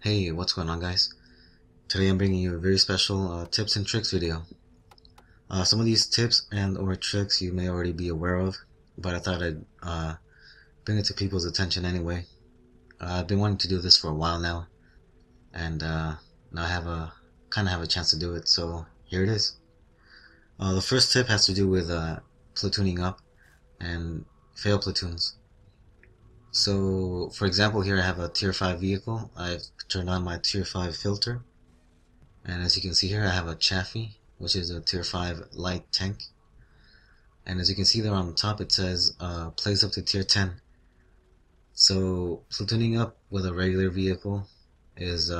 Hey, what's going on, guys? Today I'm bringing you a very special tips and tricks video. Some of these tips and or tricks you may already be aware of, but I thought I'd bring it to people's attention anyway. I've been wanting to do this for a while now, and now I have a kind of have a chance to do it, so here it is. The first tip has to do with platooning up and fail platoons. So, for example, here I have a tier 5 vehicle. I've turned on my tier 5 filter. And as you can see here, I have a Chaffee, which is a tier 5 light tank. And as you can see there on the top, it says plays up to tier 10. So platooning up with a regular vehicle is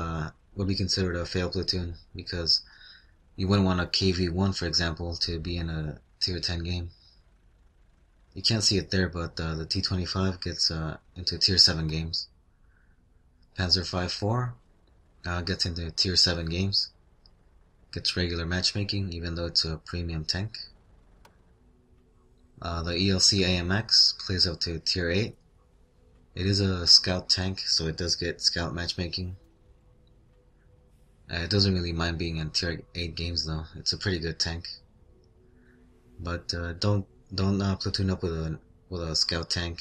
would be considered a fail platoon, because you wouldn't want a KV1, for example, to be in a tier 10 game. You can't see it there, but the T25 gets into tier 7 games. Panzer 5-4 gets into tier 7 games. Gets regular matchmaking, even though it's a premium tank. The ELC AMX plays up to tier 8. It is a scout tank, so it does get scout matchmaking. It doesn't really mind being in tier 8 games though. It's a pretty good tank. But don't platoon up with a scout tank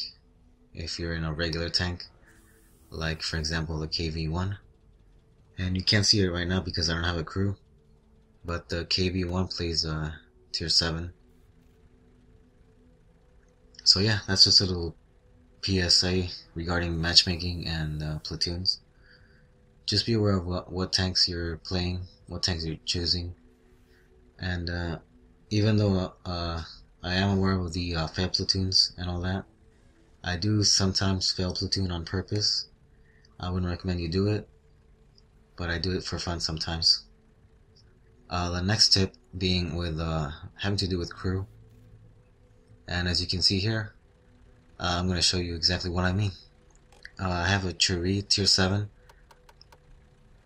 if you're in a regular tank, like for example the KV1. And you can't see it right now because I don't have a crew, but the KV1 plays tier 7. So yeah, that's just a little PSA regarding matchmaking and platoons. Just be aware of what tanks you're playing, what tanks you're choosing. And even though I am aware of the fail platoons and all that, I do sometimes fail platoon on purpose. I wouldn't recommend you do it, but I do it for fun sometimes. The next tip being with having to do with crew. And as you can see here, I'm going to show you exactly what I mean. I have a Churi tier 7,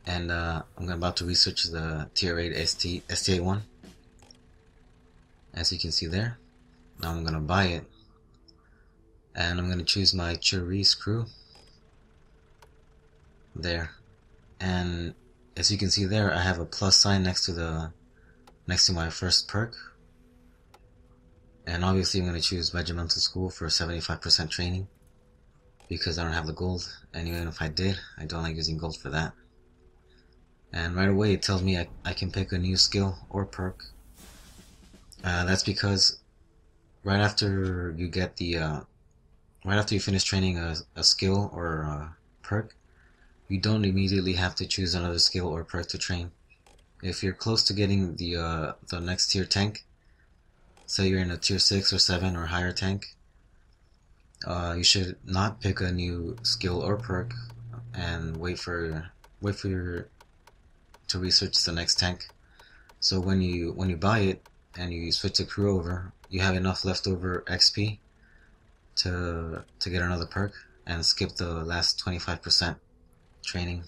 and I'm about to research the tier 8 STA1. As you can see there, now I'm going to buy it, and I'm going to choose my Churi's crew there. And as you can see there, I have a plus sign next to my first perk. And obviously I'm going to choose Regimental School for 75% training, because I don't have the gold, and even if I did, I don't like using gold for that. And right away it tells me I can pick a new skill or perk. That's because right after you get right after you finish training a skill or a perk, you don't immediately have to choose another skill or perk to train. If you're close to getting the next tier tank, say you're in a tier 6 or 7 or higher tank, you should not pick a new skill or perk and wait for to research the next tank. So when you buy it and you switch the crew over, you have enough leftover XP to get another perk and skip the last 25% training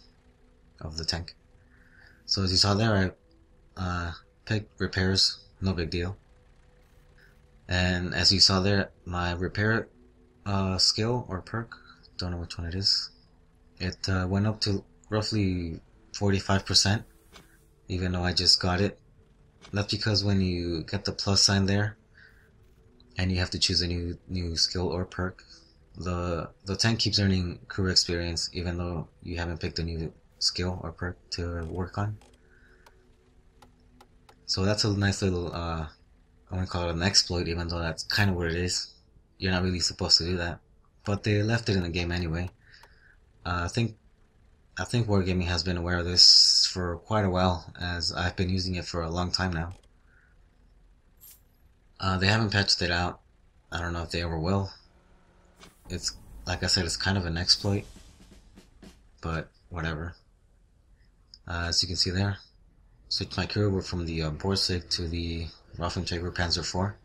of the tank. So as you saw there, I picked repairs, no big deal. And as you saw there, my repair skill or perk, don't know which one it is, it went up to roughly 45%, even though I just got it. That's because when you get the plus sign there and you have to choose a new skill or perk, the tank keeps earning crew experience even though you haven't picked a new skill or perk to work on. So that's a nice little I wouldn't call it an exploit, even though that's kind of what it is. You're not really supposed to do that, but they left it in the game anyway. I think Wargaming has been aware of this for quite a while, as I've been using it for a long time now. They haven't patched it out. I don't know if they ever will. It's, like I said, it's kind of an exploit, but whatever. As you can see there, switched my crew over from the Borsig to the Waffenträger Panzer 4.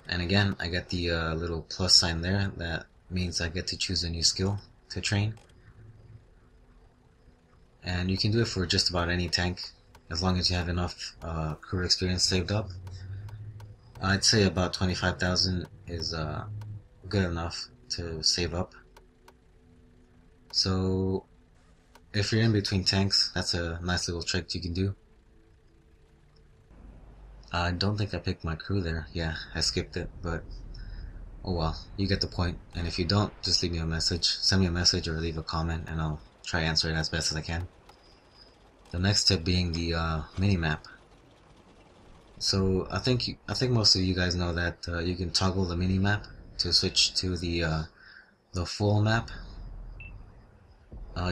And again, I get the little plus sign there. That means I get to choose a new skill to train. And you can do it for just about any tank, as long as you have enough crew experience saved up. I'd say about 25,000 is good enough to save up. So if you're in between tanks, that's a nice little trick you can do. I don't think I picked my crew there. Yeah, I skipped it, but oh well, you get the point. And if you don't, just leave me a message. Send me a message or leave a comment, and I'll try to answer it as best as I can. The next tip being the mini map. So I think most of you guys know that you can toggle the mini map to switch to the full map.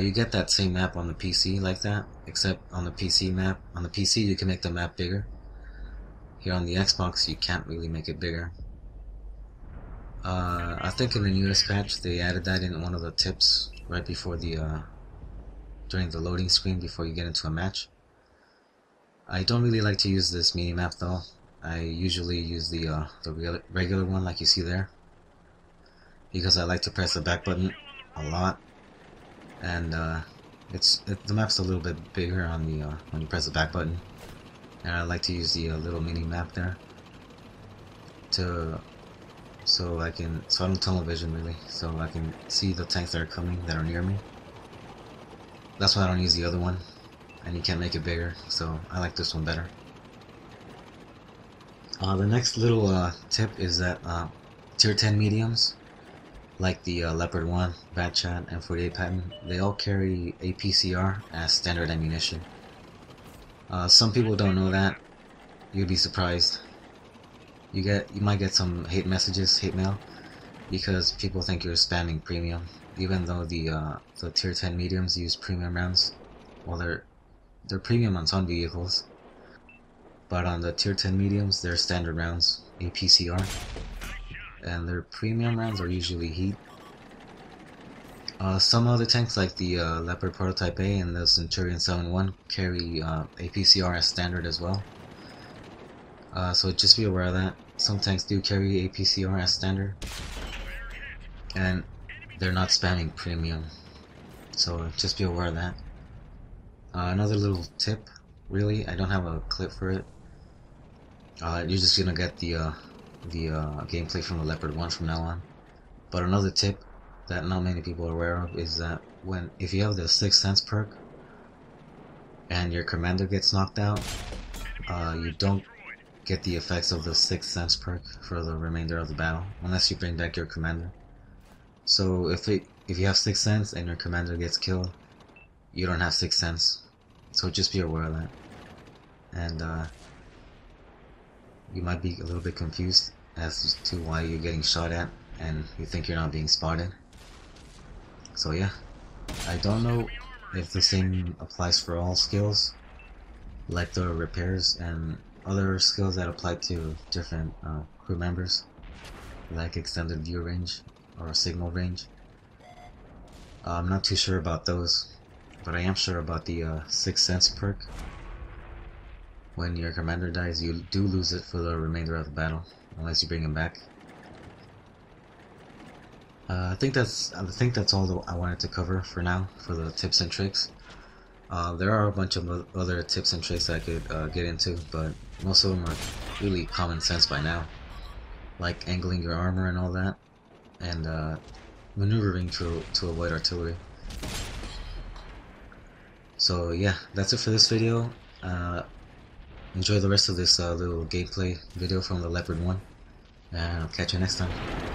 You get that same map on the PC like that, except on the PC you can make the map bigger. Here on the Xbox you can't really make it bigger. I think in the newest patch they added that in one of the tips right before during the loading screen before you get into a match. I don't really like to use this mini map though. I usually use the regular one like you see there, because I like to press the back button a lot, and the map's a little bit bigger on the when you press the back button, and I like to use the little mini map there so I don't tunnel vision really, so I can see the tanks that are coming that are near me. That's why I don't use the other one, and you can't make it bigger, so I like this one better. The next little tip is that tier 10 mediums, like the Leopard 1, Bad Chat, and 48 Patton, they all carry APCR as standard ammunition. Some people don't know that. You'd be surprised. You might get some hate messages, hate mail, because people think you're spamming premium, even though the tier 10 mediums use premium rounds. Well, they're premium on some vehicles, but on the tier 10 mediums they're standard rounds, APCR, and their premium rounds are usually heat. Some other tanks like the Leopard Prototype A and the Centurion 7-1 carry APCR as standard as well. So just be aware of that. Some tanks do carry APCR as standard, and they're not spamming premium, so just be aware of that. Another little tip, really, I don't have a clip for it. You're just gonna get the gameplay from the Leopard 1 from now on. But another tip that not many people are aware of is that if you have the 6th Sense perk and your commander gets knocked out, you don't get the effects of the 6th Sense perk for the remainder of the battle, unless you bring back your commander. So if you have 6th Sense and your commander gets killed, you don't have 6th Sense. So just be aware of that. And you might be a little bit confused as to why you're getting shot at and you think you're not being spotted. So yeah, I don't know if the same applies for all skills, like the repairs and other skills that apply to different crew members, like extended view range or signal range. I'm not too sure about those, but I am sure about the 6th Sense perk. When your commander dies, you do lose it for the remainder of the battle, unless you bring him back. I think that's all I wanted to cover for now for the tips and tricks. There are a bunch of other tips and tricks I could get into, but most of them are really common sense by now, like angling your armor and all that, and maneuvering to avoid artillery. So yeah, that's it for this video. Enjoy the rest of this little gameplay video from the Leopard 1, and I'll catch you next time.